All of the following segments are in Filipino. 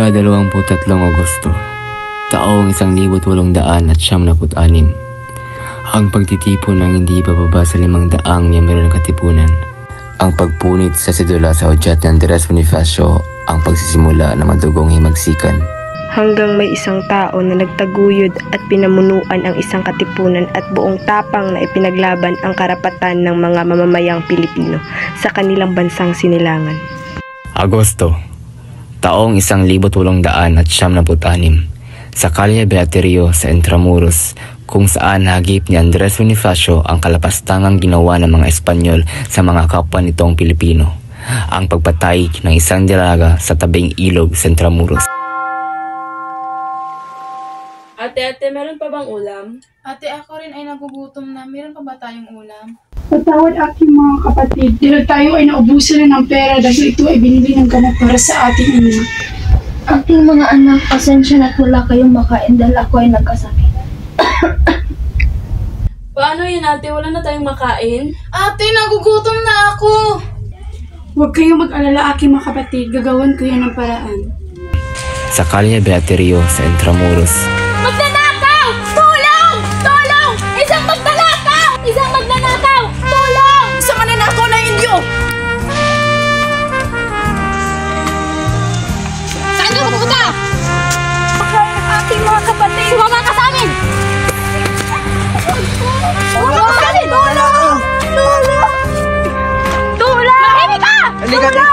Ika-23 Agosto, taong 1896, ang pagtitipon ng hindi bababa sa 500 miyembro ng katipunan. Ang pagpunit sa sedula sa udyat ni Andres Bonifacio ang pagsisimula ng madugong himagsikan. Hanggang may isang tao na nagtaguyod at pinamunuan ang isang katipunan at buong tapang na ipinaglaban ang karapatan ng mga mamamayang Pilipino sa kanilang bansang sinilangan. Agosto, taong 1896, sa Calle Beaterio sa Intramuros, kung saan hagip ni Andres Bonifacio ang kalapastangang ginawa ng mga Espanyol sa mga kapwa nitong Pilipino, ang pagpatay ng isang dalaga sa tabing ilog sa Intramuros. Ate, meron pa bang ulam? Ate, ako rin ay nagugutom na. Meron pa ba tayong ulam? Patawad aking mga kapatid, dahil tayo ay naubusan na ng pera dahil ito ay binili ng gamot para sa ating ina. Aking mga anak, pasensya na't wala kayong makain dahil ako ay nagkasakit. Paano yun, ate? Wala na tayong makain? Ate, nagugutom na ako! Huwag kayong mag-alala aking mga kapatid, gagawan ko yan ng paraan. Sa Calle Beaterio sa Intramuros, Magnanakaw! Tulong! Tulong! Isang magnanakaw! Isang magnanakaw! Tulong! Isang mananakaw na Indio! Saan ka pupunta? Aking mga kapatid! Sumama ka sa amin! Sumama ka sa amin! Tulong! Tulong! Tulong! Mahimik ka! Halika dito!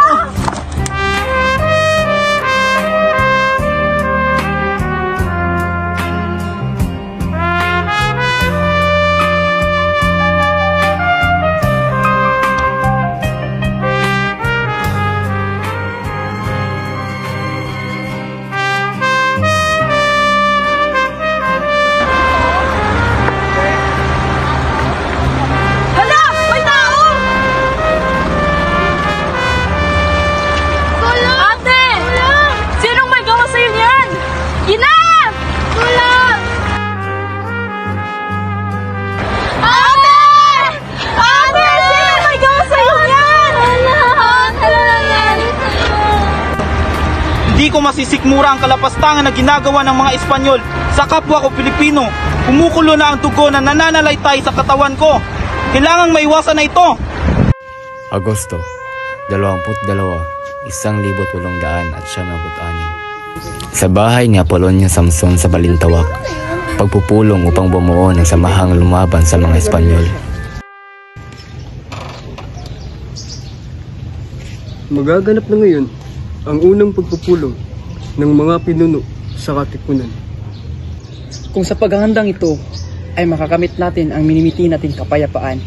Hindi ko masisikmura ang kalapastangan na ginagawa ng mga Espanyol sa kapwa ko Pilipino. Kumukulo na ang dugo na nananalaytay sa katawan ko. Kailangang maiwasan na ito. Agosto, 22, 1896, sa bahay ni Apolonio Samson sa Balintawak, pagpupulong upang bumuo ng samahang lumaban sa mga Espanyol. Magaganap na ngayon ang unang pagpupulong ng mga pinuno sa katipunan. Kung sa paghahandang ito ay makakamit natin ang minimiti nating kapayapaan,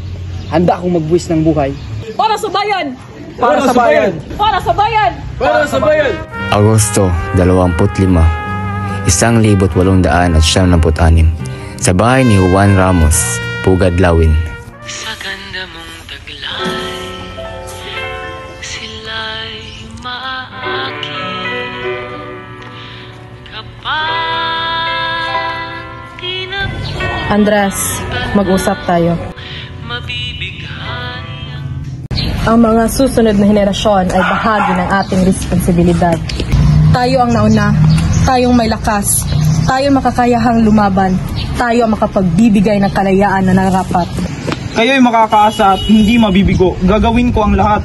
handa akong magbuwis ng buhay. Para sa bayan! Para sa bayan! Para sa bayan! Para sa bayan! Agosto, 25, 1896, sa bahay ni Juan Ramos, Pugad, Lawin. Sa ganda mong taglay, sila'y maaakin kapag tinapos. Andres, mag-usap tayo. Mabibighan Ang mga susunod na henerasyon ay bahagi ng ating responsibilidad. Tayo ang nauna, tayong may lakas, tayo makakayahang lumaban, tayo ang makapagbibigay ng kalayaan na narapat. Kayo'y makakaasa at hindi mabibigo. Gagawin ko ang lahat.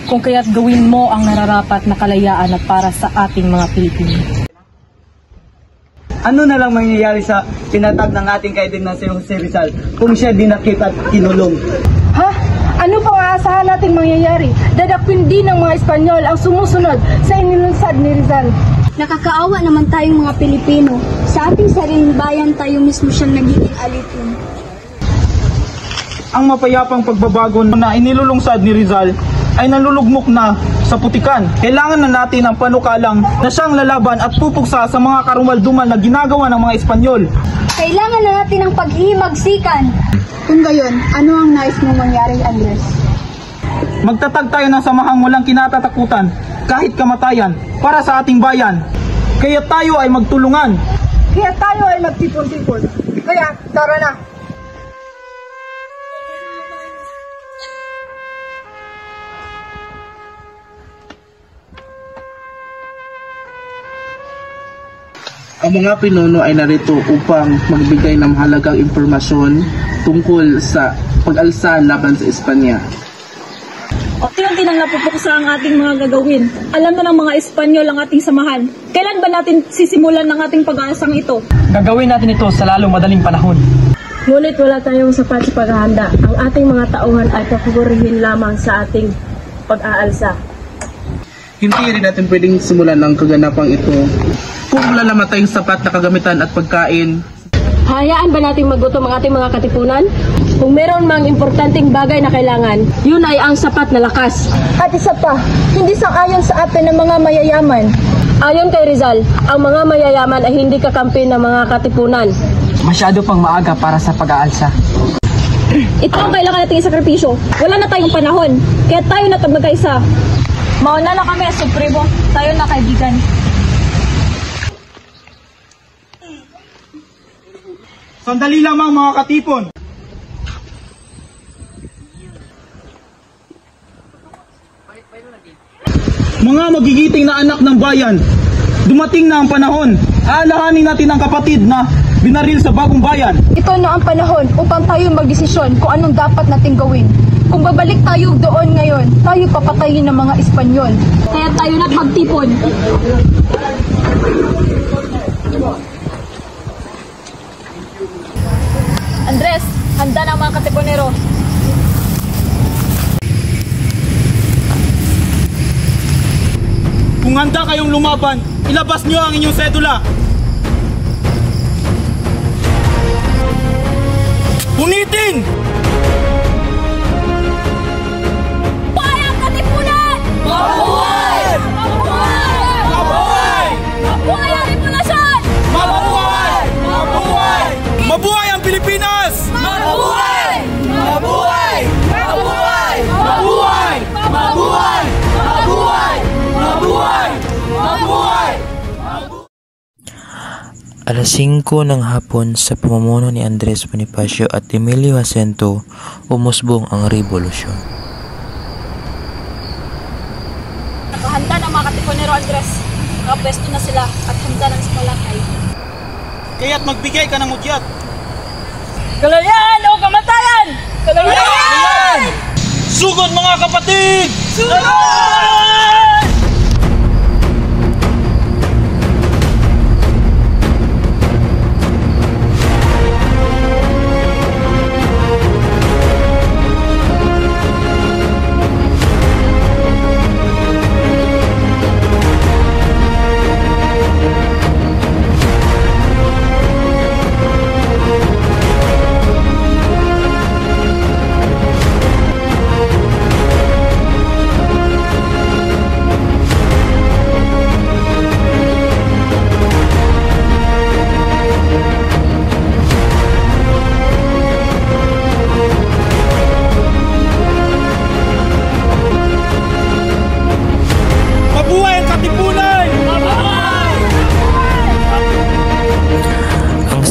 Kung kaya't gawin mo ang nararapat na kalayaan at para sa ating mga Pilipino. Ano na lang mangyayari sa tinatag ng ating kaibigan na si Jose Rizal kung siya dinakip at kinulong? Ha? Ano pang aasahan natin mangyayari? Dadakwin din ng mga Espanyol ang sumusunod sa inilunsad ni Rizal. Nakakaawa naman tayong mga Pilipino. Sa ating sariling bayan tayo mismo siyang nagiging alipin. Ang mapayapang pagbabago na inilulungsad ni Rizal ay nalulugmok na sa putikan. Kailangan na natin ang panukalang na siyang lalaban at pupuksa sa mga karumaldumal na ginagawa ng mga Espanyol. Kailangan na natin ang paghihimagsikan. Kung gayon, ano ang nais mong mangyari, Andres? Magtatag tayo ng samahang walang kinatatakutan kahit kamatayan para sa ating bayan. Kaya tayo ay magtulungan. Kaya tayo ay magtipon-tipon. Kaya, tara na! Ang mga pinuno ay narito upang magbigay ng mahalagang impormasyon tungkol sa pag-alsa laban sa Espanya. Unti-unti nang napupuksa ang ating mga gagawin. Alam na ng mga Espanyol ang ating samahan. Kailan ba natin sisimulan ng ating pag-aasang ito? Gagawin natin ito sa lalong madaling panahon. Ngunit wala tayong sapat sa paghahanda. Ang ating mga tauhan ay papugurihin lamang sa ating pag-aalsa. Hindi rin natin pwedeng simulan ng kaganapang ito kung wala naman tayong sapat na kagamitan at pagkain. Hayaan ba natin magutom ang ating mga katipunan? Kung meron mang importanteng bagay na kailangan, yun ay ang sapat na lakas. At isa pa, hindi sang-ayon sa atin ng mga mayayaman. Ayon kay Rizal, ang mga mayayaman ay hindi kakampi ng mga katipunan. Masyado pang maaga para sa pag-aalsa. Ito ang kailangan nating isakripisyo. Wala na tayong panahon, kaya tayo na magkaisa. Mauna na kami, Supremo. Tayo na kaibigan. Sandali lamang mga katipon. Mga magigiting na anak ng bayan, dumating na ang panahon. Aalahanin natin ang kapatid na binaril sa bagong bayan. Ito na ang panahon upang tayo magdesisyon kung anong dapat nating gawin. Kung babalik tayo doon ngayon, tayo papatayin ng mga Espanyol. Kaya tayo na magtipon. Andres, handa na ang mga katipunero. Kung handa kayong lumaban, ilabas nyo ang inyong sedula. Punitin! Buhay ang katipunan! Mabuhay! Mabuhay! Mabuhay! Mabuhay ang revolusyon! Mabuhay! Mabuhay! Mabuhay ang Pilipinas! Mabuhay! Mabuhay! Mabuhay! Mabuhay! Mabuhay! Mabuhay! Mabuhay! Mabuhay! Alas 5 ng hapon sa pamumuno ni Andres Bonifacio at Emilio Jacinto, umusbong ang revolusyon. Nakahanda ng mga katipunero, Andres. Nakapwesto na sila at handa ng simalakay. Kaya't magbigay ka ng udyat. Kalayaan o kamatayan! Kalayaan! Sugod mga kapatid! Sugod!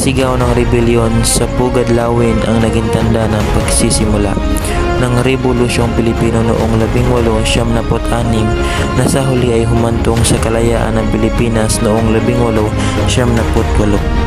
Sigaw ng rebelyon sa Pugadlawin ang naging tanda ng pagsisimula ng Rebolusyong Pilipino noong 1876 na sa huli ay humantong sa kalayaan ng Pilipinas noong 1878.